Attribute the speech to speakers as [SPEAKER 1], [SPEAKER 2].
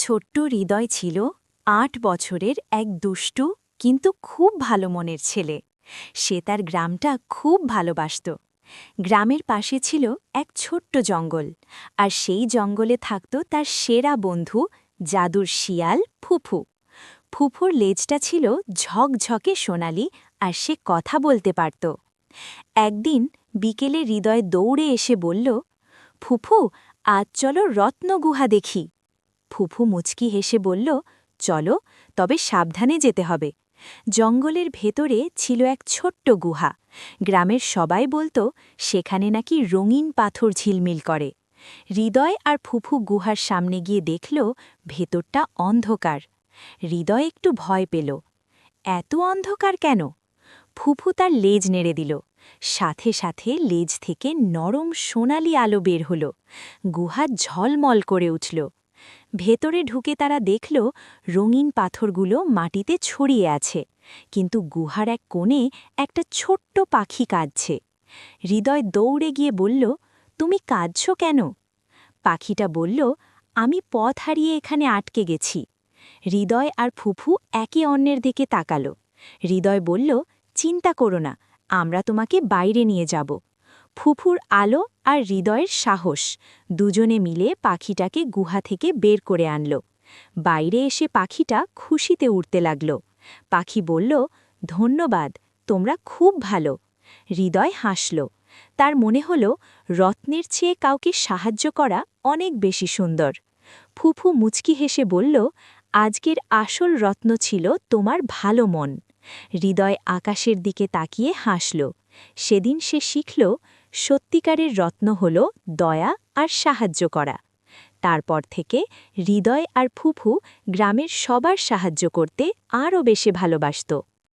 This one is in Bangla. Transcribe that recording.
[SPEAKER 1] ছোট্ট হৃদয় ছিল ৮ বছরের এক দুষ্টু কিন্তু খুব ভালো মনের ছেলে। সে তার গ্রামটা খুব ভালোবাসত। গ্রামের পাশে ছিল এক ছোট্ট জঙ্গল, আর সেই জঙ্গলে থাকত তার সেরা বন্ধু জাদুর শিয়াল ফুফু। ফুফুর লেজটা ছিল ঝকঝকে সোনালি, আর সে কথা বলতে পারত। একদিন বিকেলে হৃদয় দৌড়ে এসে বলল, ফুফু, আজ চলো রত্নগুহা দেখি। ফুফু মুচকি হেসে বলল, চলো, তবে সাবধানে যেতে হবে। জঙ্গলের ভেতরে ছিল এক ছোট্ট গুহা। গ্রামের সবাই বলতো সেখানে নাকি রঙিন পাথর ঝিলমিল করে। হৃদয় আর ফুফু গুহার সামনে গিয়ে দেখল ভেতরটা অন্ধকার। হৃদয় একটু ভয় পেল। এত অন্ধকার কেন? ফুফু তার লেজ নেড়ে দিল। সাথে সাথে লেজ থেকে নরম সোনালি আলো বের হল। গুহা ঝলমল করে উঠল। ভেতরে ঢুকে তারা দেখল রঙিন পাথরগুলো মাটিতে ছড়িয়ে আছে, কিন্তু গুহার এক কোণে একটা ছোট্ট পাখি কাঁদছে। হৃদয় দৌড়ে গিয়ে বলল, তুমি কাঁদছ কেন? পাখিটা বলল, আমি পথ হারিয়ে এখানে আটকে গেছি। হৃদয় আর ফুফু একে অন্যের দিকে তাকাল। হৃদয় বলল, চিন্তা করো না, আমরা তোমাকে বাইরে নিয়ে যাব। ফুফুর আলো আর হৃদয়ের সাহস দুজনে মিলে পাখিটাকে গুহা থেকে বের করে আনল। বাইরে এসে পাখিটা খুশিতে উড়তে লাগল। পাখি বলল, ধন্যবাদ, তোমরা খুব ভালো। হৃদয় হাসল। তার মনে হল রত্নের চেয়ে কাউকে সাহায্য করা অনেক বেশি সুন্দর। ফুফু মুচকি হেসে বলল, আজকের আসল রত্ন ছিল তোমার ভালো মন। হৃদয় আকাশের দিকে তাকিয়ে হাসল। সেদিন সে শিখল সত্যিকারের রত্ন হল দয়া আর সাহায্য করা। তারপর থেকে হৃদয় আর ফুফু গ্রামের সবার সাহায্য করতে আরও বেশি ভালোবাসত।